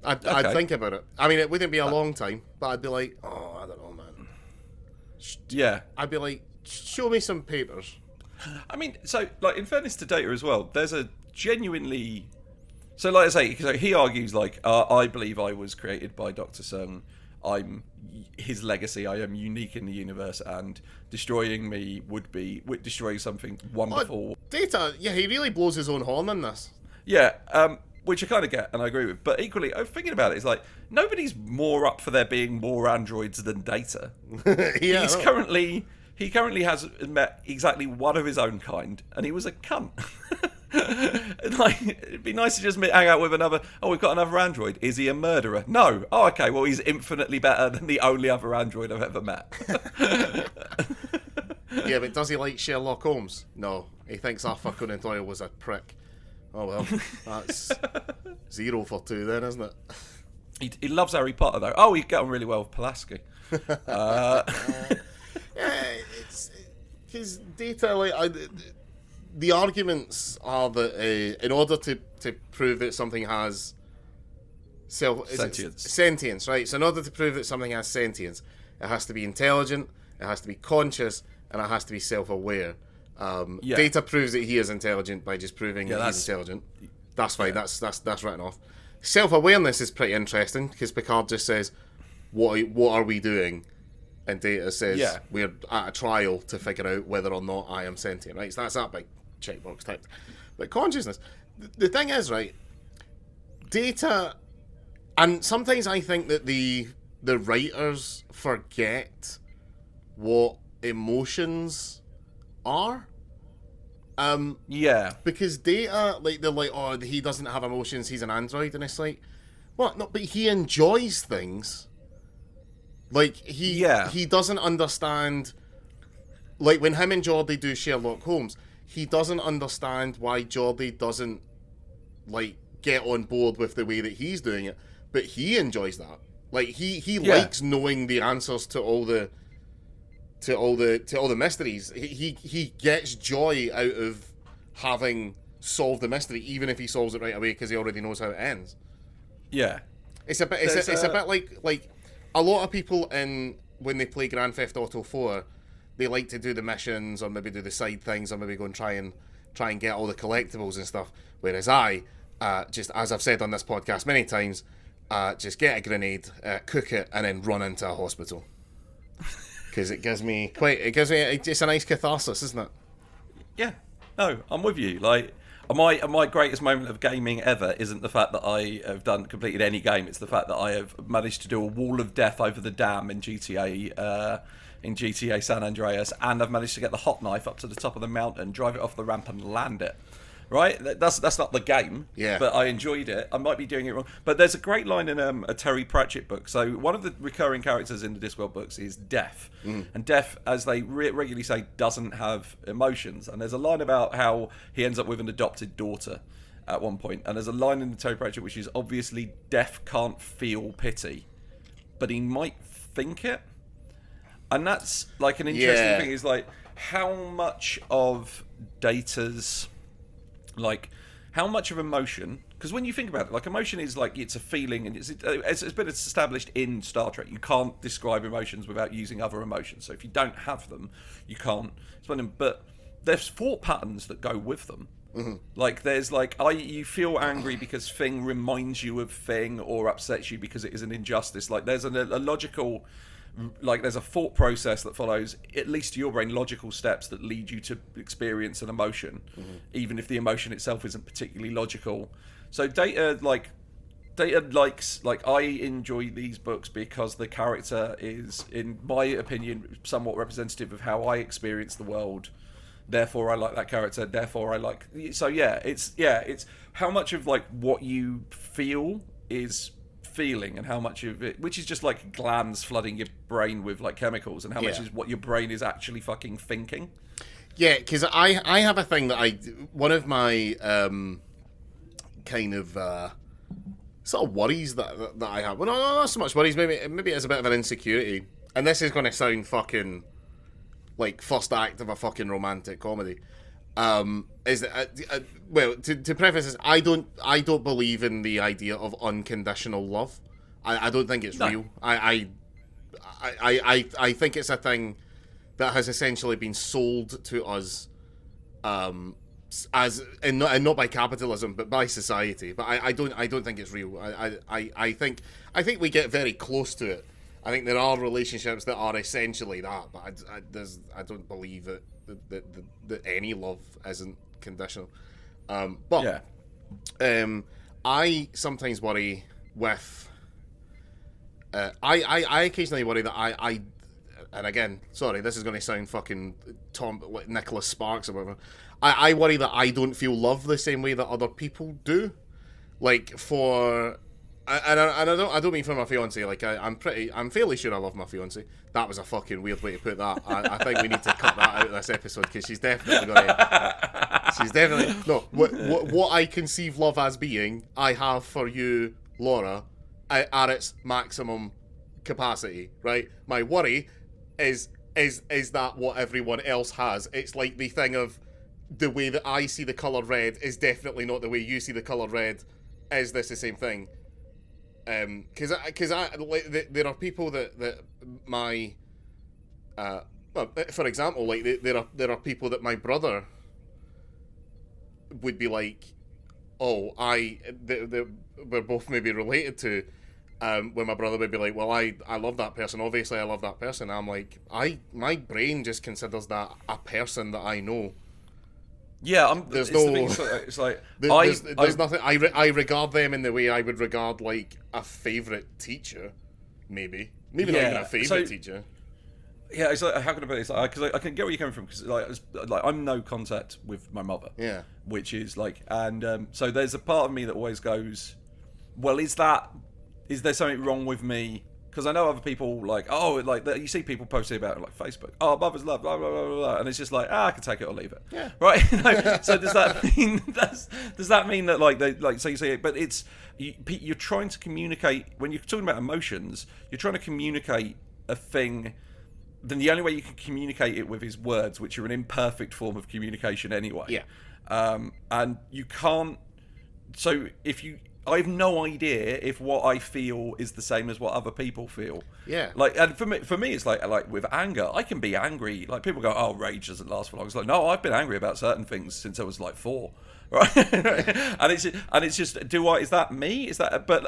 I'd think about it. I mean, it wouldn't be a long time, but I'd be like, oh, I don't know, man. Yeah. I'd be like, show me some papers. I mean, so, like, in fairness to Data as well, there's a genuinely... So, like I say, so he argues, like, I believe I was created by Dr. Sung. I'm his legacy. I am unique in the universe, and destroying me would be destroying something wonderful. Data, yeah, he really blows his own horn in this. Yeah, which I kind of get, and I agree with. But equally, I'm thinking about it, it's like, nobody's more up for there being more androids than Data. Yeah, He currently has met exactly one of his own kind, and he was a cunt. Like, it'd be nice to just hang out with another. Oh, we've got another android. Is he a murderer? No. Oh, okay. Well, he's infinitely better than the only other android I've ever met. Yeah, but does he like Sherlock Holmes? No. He thinks Arthur Conan Doyle was a prick. Oh well, that's 0 for 2 then, isn't it? He loves Harry Potter though. Oh, he'd get on really well with Pulaski. Yeah, it's because Data, like, the arguments are that in order to prove that something has sentience, right? So in order to prove that something has sentience, it has to be intelligent, it has to be conscious, and it has to be self-aware. Data proves that he is intelligent by just proving that he's intelligent. That's fine. Yeah. That's written off. Self-awareness is pretty interesting because Picard just says, "What are we doing?" And Data says, "We're at a trial to figure out whether or not I am sentient." Right? So that's that big checkbox typed. But consciousness, the thing is, right? Data, and sometimes I think that the writers forget what emotions are. Because Data, like, they're like, oh, he doesn't have emotions, he's an android, and it's like, what? No, but he enjoys things. Like, he doesn't understand... Like, when him and Geordie do Sherlock Holmes, he doesn't understand why Geordie doesn't, like, get on board with the way that he's doing it. But he enjoys that. Like, he likes knowing the answers to all the mysteries. He gets joy out of having solved the mystery, even if he solves it right away, because he already knows how it ends. Yeah. It's a bit like a lot of people when they play Grand Theft Auto 4, they like to do the missions or maybe do the side things or maybe go and try and get all the collectibles and stuff. Whereas I, just as I've said on this podcast many times, just get a grenade, cook it, and then run into a hospital. Because it gives me it's a nice catharsis, isn't it? Yeah. No, I'm with you. Like, my greatest moment of gaming ever isn't the fact that I have completed any game. It's the fact that I have managed to do a wall of death over the dam in GTA San Andreas, and I've managed to get the hot knife up to the top of the mountain, drive it off the ramp, and land it. Right? That's not the game. Yeah. But I enjoyed it. I might be doing it wrong. But there's a great line in a Terry Pratchett book. So one of the recurring characters in the Discworld books is Death. And Death, as they regularly say, doesn't have emotions. And there's a line about how he ends up with an adopted daughter at one point. And there's a line in the Terry Pratchett which is, obviously Death can't feel pity, but he might think it. And that's like an interesting thing, is like how much of Data's... Like, how much of emotion... Because when you think about it, like, emotion is like, it's a feeling, and it's been established in Star Trek. You can't describe emotions without using other emotions. So if you don't have them, you can't explain them. But there's thought patterns that go with them. Mm-hmm. Like, there's like, you feel angry because thing reminds you of thing, or upsets you because it is an injustice. Like, there's a logical... Like, there's a thought process that follows, at least to your brain, logical steps that lead you to experience an emotion, even if the emotion itself isn't particularly logical. So Data likes, like, I enjoy these books because the character is, in my opinion, somewhat representative of how I experience the world. Therefore, I like that character. Therefore, I like... So, it's how much of, like, what you feel is... feeling, and how much of it, which is just like glands flooding your brain with like chemicals, and how much is what your brain is actually fucking thinking. Yeah, because I have a thing that one of my kind of sort of worries that I have. Well, not so much worries. Maybe it's a bit of an insecurity, and this is going to sound fucking like first act of a fucking romantic comedy. Is that well, to preface this, I don't believe in the idea of unconditional love. I don't think it's real. I think it's a thing that has essentially been sold to us, as and not by capitalism but by society. But I don't think it's real. I think we get very close to it. I think there are relationships that are essentially that, but I don't believe that any love isn't conditional. I sometimes worry with. I occasionally worry that I and again, sorry, this is going to sound fucking Nicholas Sparks or whatever. I worry that I don't feel love the same way that other people do. Like for. And I don't mean for my fiance. Like I'm fairly sure I love my fiance. That was a fucking weird way to put that. I think we need to cut that out of this episode, because she's definitely no. What I conceive love as being, I have for you, Laura, at its maximum capacity. Right. My worry is that what everyone else has. It's like the thing of the way that I see the colour red is definitely not the way you see the colour red. Is this the same thing? Because there are people that my well, for example, like there are people that my brother would be like, oh, we're both maybe related to, where my brother would be like, well, I love that person, obviously I love that person. I'm like, my brain just considers that a person that I know. Yeah, there's it's like there's nothing. I regard them in the way I would regard like a favorite teacher, maybe not even a favorite teacher. Yeah, it's like, how can I put it? Because I can get where you're coming from. Because like I'm no contact with my mother. Yeah, which is like, and so there's a part of me that always goes, well, is there something wrong with me because I know other people like, you see people posting about it, like Facebook, mother's love, blah blah blah blah, and it's just like, I can take it or leave it. Yeah. Right. So does that mean that so you say, but you're trying to communicate when you're talking about emotions, you're trying to communicate a thing. Then the only way you can communicate it with is words, which are an imperfect form of communication anyway. Yeah. And you can't. So I have no idea if what I feel is the same as what other people feel. Yeah. Like, and for me, it's like with anger, I can be angry. Like people go, rage doesn't last for long. It's like, no, I've been angry about certain things since I was like 4. Right. and it's just, is that me?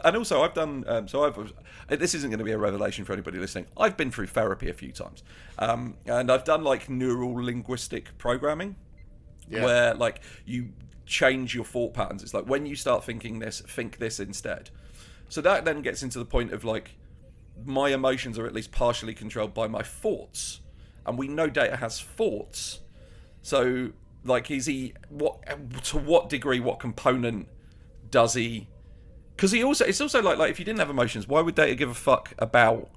And also I've done, this isn't going to be a revelation for anybody listening. I've been through therapy a few times. And I've done like neural linguistic programming, where like you change your thought patterns. It's like when you start thinking this, think this instead. So that then gets into the point of like, my emotions are at least partially controlled by my thoughts. And we know Data has thoughts. So like, to what degree, what component does he? Because it's also like if you didn't have emotions, why would Data give a fuck about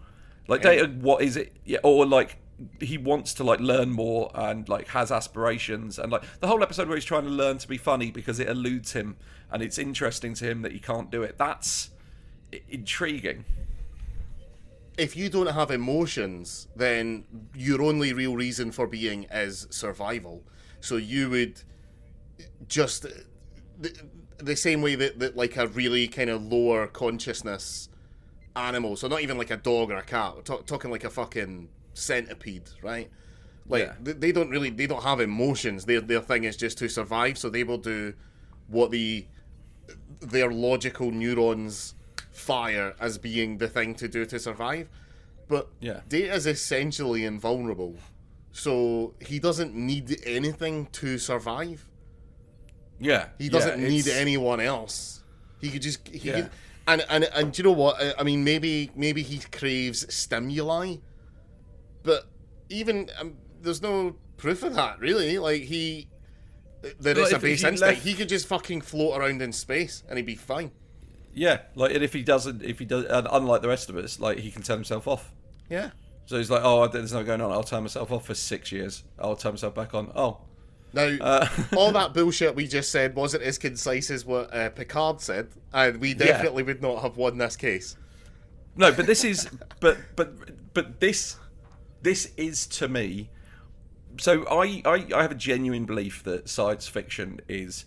like Data? What is it? Yeah, or like he wants to like learn more and like has aspirations, and like the whole episode where he's trying to learn to be funny because it eludes him and it's interesting to him that he can't do it. That's intriguing. If you don't have emotions, then your only real reason for being is survival. So you would just, the same way that like a really kind of lower consciousness animal, so not even like a dog or a cat, we're talking like a fucking centipede, right? Like they don't have emotions. Their thing is just to survive. So they will do what their logical neurons fire as being the thing to do to survive. But Data is essentially invulnerable. So he doesn't need anything to survive. Yeah. He doesn't need anyone else. He could just could, and do you know what? I mean, maybe he craves stimuli, but even there's no proof of that really. Like that it's a base instinct. He could just fucking float around in space and he'd be fine. Yeah, like, and if he does, and unlike the rest of us, like he can turn himself off. Yeah. So he's like, there's nothing going on. I'll turn myself off for 6 years. I'll turn myself back on. Now, all that bullshit we just said wasn't as concise as what Picard said, and we definitely would not have won this case. No, but this is, but this is to me. So I have a genuine belief that science fiction is,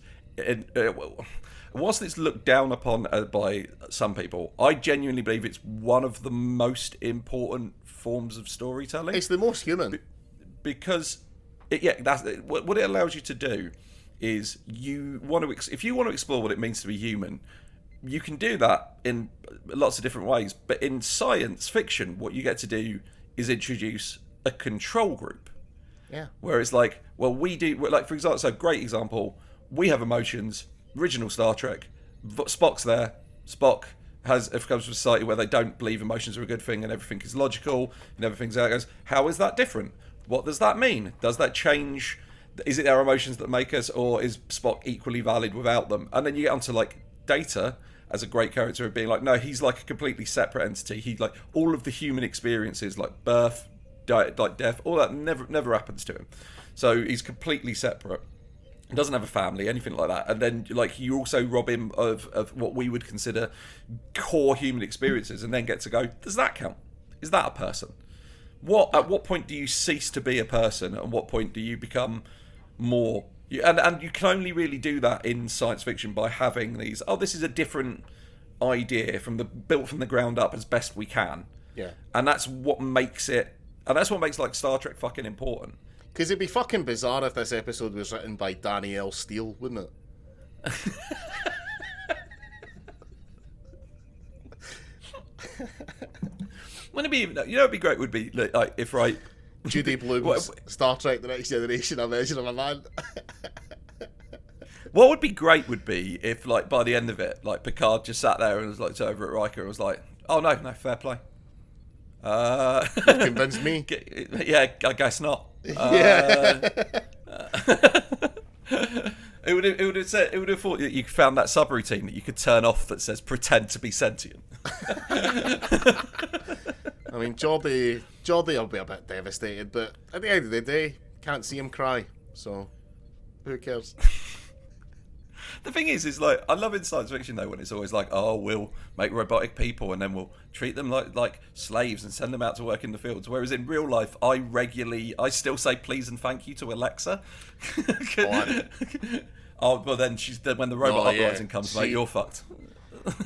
whilst it's looked down upon by some people, I genuinely believe it's one of the most important forms of storytelling. It's the most human. Because, that's what it allows you to do is if you want to explore what it means to be human, you can do that in lots of different ways. But in science fiction, what you get to do is introduce a control group. Yeah. Where it's like, well, we do, like, for example, so great example, we have emotions. Original Star Trek, Spock's there. Spock comes from a society where they don't believe emotions are a good thing and everything is logical and everything's how it goes. How is that different? What does that mean? Does that change? Is it our emotions that make us, or is Spock equally valid without them? And then you get onto like Data as a great character of being like, no, he's like a completely separate entity. He like all of the human experiences, like birth, like death, all that never happens to him. So he's completely separate. He doesn't have a family, anything like that. And then like you also rob him of what we would consider core human experiences, and then get to go, does that count? Is that a person? At what point do you cease to be a person, and what point do you become more? And you can only really do that in science fiction by having these. This is a different idea built from the ground up as best we can. Yeah. And that's what makes it. And that's what makes like Star Trek fucking important. Because it'd be fucking bizarre if this episode was written by Danny L. Steele, wouldn't it? Wouldn't it be? It'd be great. Would be like if Judy Blume's Star Trek: The Next Generation, a version of a man. What would be great would be if, like, by the end of it, like Picard just sat there and was looked over at Riker and was like, "Oh no, fair play." You've convinced me. Yeah, I guess not. It would have said, it would have thought that you found that subroutine that you could turn off that says pretend to be sentient. I mean, Geordie will be a bit devastated, but at the end of the day, can't see him cry, so who cares? The thing is like, I love in science fiction though when it's always like, oh, we'll make robotic people and then we'll treat them like slaves and send them out to work in the fields. Whereas in real life, I still say please and thank you to Alexa. Oh, well then when the robot uprising comes, mate, you're fucked.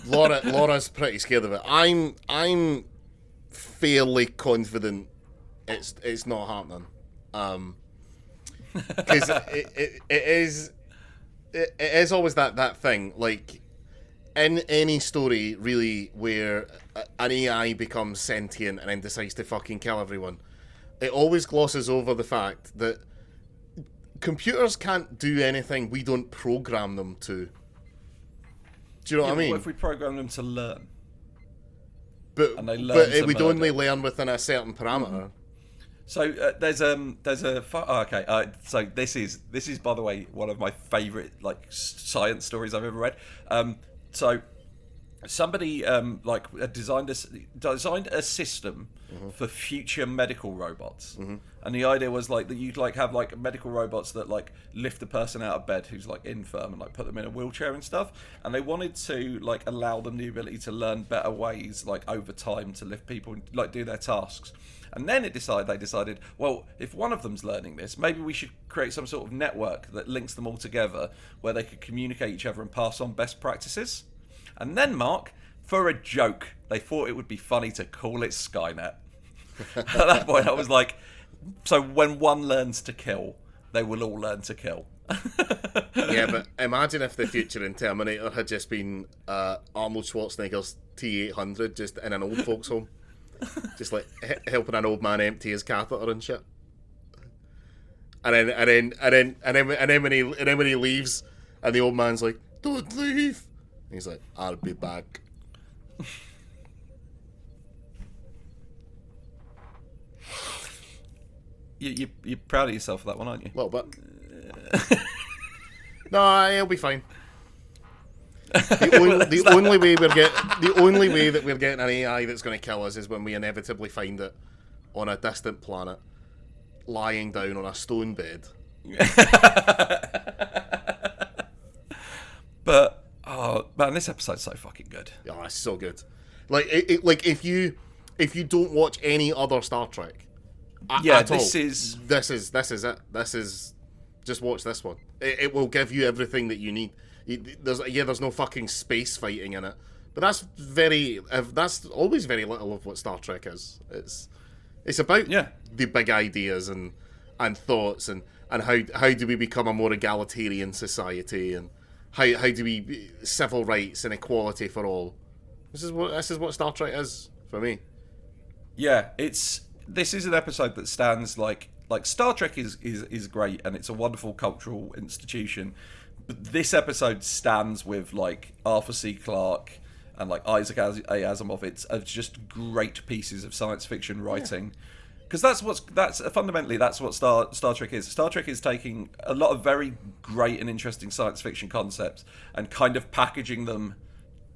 Laura's pretty scared of it. I'm fairly confident it's not happening. Because it is always that thing, like in any story really where an AI becomes sentient and then decides to fucking kill everyone, it always glosses over the fact that computers can't do anything we don't program them to. Do you know what I mean? What if we program them to learn? But it would only learn within a certain parameter. Mm-hmm. So so this is by the way one of my favourite like science stories I've ever read. So somebody designed a system for future medical robots, and the idea was like that you'd like have like medical robots that like lift the person out of bed who's like infirm and like put them in a wheelchair and stuff, and they wanted to like allow them the ability to learn better ways like over time to lift people and like do their tasks. And then they decided, well, if one of them's learning this, maybe we should create some sort of network that links them all together where they could communicate each other and pass on best practices. And then, Mark, for a joke, they thought it would be funny to call it Skynet. At that point, I was like, so when one learns to kill, they will all learn to kill. Yeah, but imagine if the future in Terminator had just been Arnold Schwarzenegger's T-800 just in an old folks' home. Just like helping an old man empty his catheter and shit. And then when he leaves, and the old man's like, "Don't leave." And he's like, "I'll be back." You're proud of yourself for that one, aren't you? A little bit. No, he'll be fine. The only way that we're getting an AI that's going to kill us is when we inevitably find it on a distant planet, lying down on a stone bed. But oh man, this episode's so fucking good. Yeah, it's so good. Like if you don't watch any other Star Trek, this is it. This is just watch this one. It will give you everything that you need. There's no fucking space fighting in it, but that's always very little of what Star Trek is. It's about the big ideas and thoughts and how do we become a more egalitarian society and how do we civil rights and equality for all. This is what Star Trek is for me. Yeah, this is an episode that stands like Star Trek is great and it's a wonderful cultural institution. But this episode stands with like Arthur C. Clarke and like Isaac A. Asimov. It's just great pieces of science fiction writing, because that's fundamentally what Star Trek is. Star Trek is taking a lot of very great and interesting science fiction concepts and kind of packaging them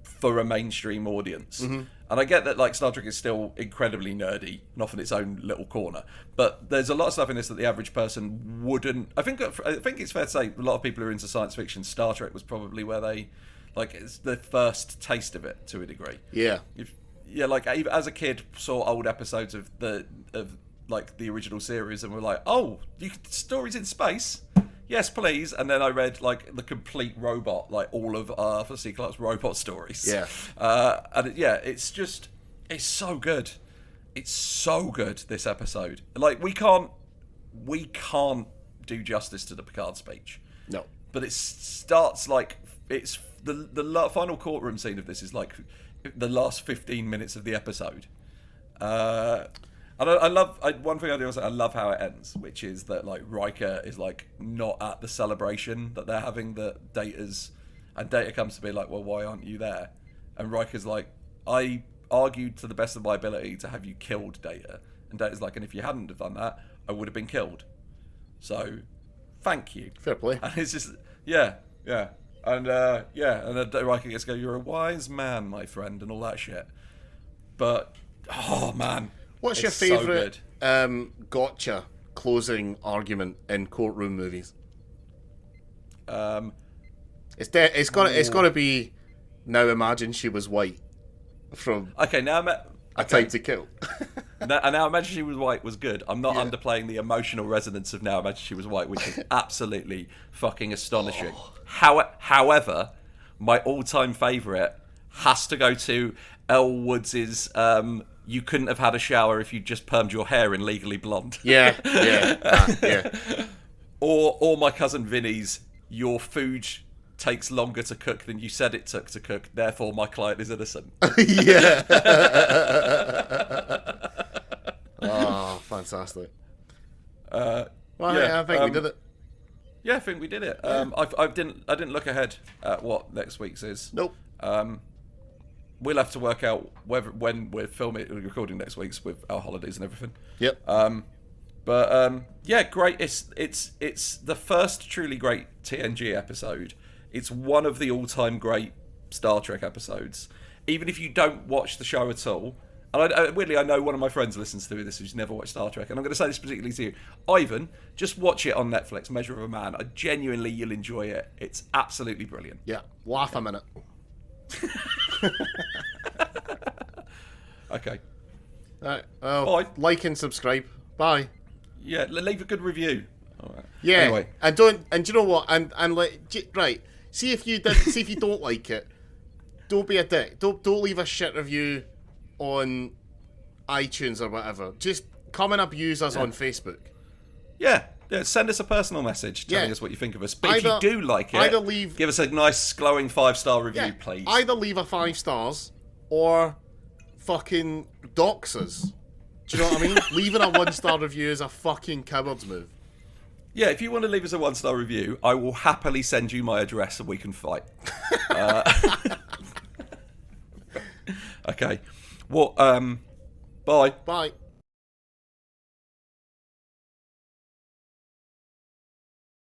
for a mainstream audience. Mm-hmm. And I get that like Star Trek is still incredibly nerdy and off in its own little corner, but there's a lot of stuff in this that the average person wouldn't. I think it's fair to say a lot of people who are into science fiction, Star Trek was probably where they like it's the first taste of it to a degree. Yeah. Like as a kid, saw old episodes of the original series and were like, oh, stories in space. Yes, please. And then I read like the complete robot, like all of Arthur C. Clarke's robot stories. Yeah. It's so good. It's so good, this episode. Like we can't do justice to the Picard speech. No. But it starts like it's the final courtroom scene of this is like the last 15 minutes of the episode. And I love one thing I do is I love how it ends, which is that like Riker is like not at the celebration that they're having, that Data comes to be like, well, why aren't you there? And Riker's like, I argued to the best of my ability to have you killed, Data. And Data's like, and if you hadn't have done that, I would have been killed. So thank you. Fair play. And it's just, yeah. And, and then Riker gets to go, you're a wise man, my friend, and all that shit. But, oh, man. What's your favourite gotcha closing argument in courtroom movies? It's got to be Now Imagine She Was White from A Time to Kill. Now Imagine She Was White was good. I'm not underplaying the emotional resonance of Now Imagine She Was White, which is absolutely fucking astonishing. However, my all-time favourite has to go to Elle Woods' You couldn't have had a shower if you just permed your hair in Legally Blonde. Yeah. Or my cousin Vinny's Your food takes longer to cook than you said it took to cook, therefore my client is innocent. Yeah. Oh, fantastic. I think we did it. Yeah, I think we did it. I didn't look ahead at what next week's is. Nope. We'll have to work out when we're recording next week's with our holidays and everything. Yep. Great. It's the first truly great TNG episode. It's one of the all-time great Star Trek episodes. Even if you don't watch the show at all, and weirdly, I know one of my friends listens to this who's never watched Star Trek, and I'm going to say this particularly to you, Ivan. Just watch it on Netflix, Measure of a Man. You'll enjoy it. It's absolutely brilliant. Yeah, laugh a minute. Okay. All right. Well, like and subscribe. Bye. Yeah, leave a good review. All right. Yeah. Anyway. And do you know what? I'm like, right. See if you don't like it. Don't be a dick. Don't leave a shit review on iTunes or whatever. Just come and abuse us on Facebook. Yeah. Send us a personal message telling us what you think of us. But if you do like it, give us a nice glowing 5-star review, please. Either leave a 5 stars or fucking dox us. Do you know what I mean? Leaving a 1-star review is a fucking coward's move. Yeah, if you want to leave us a 1-star review, I will happily send you my address and we can fight. Okay. Well, bye. Bye.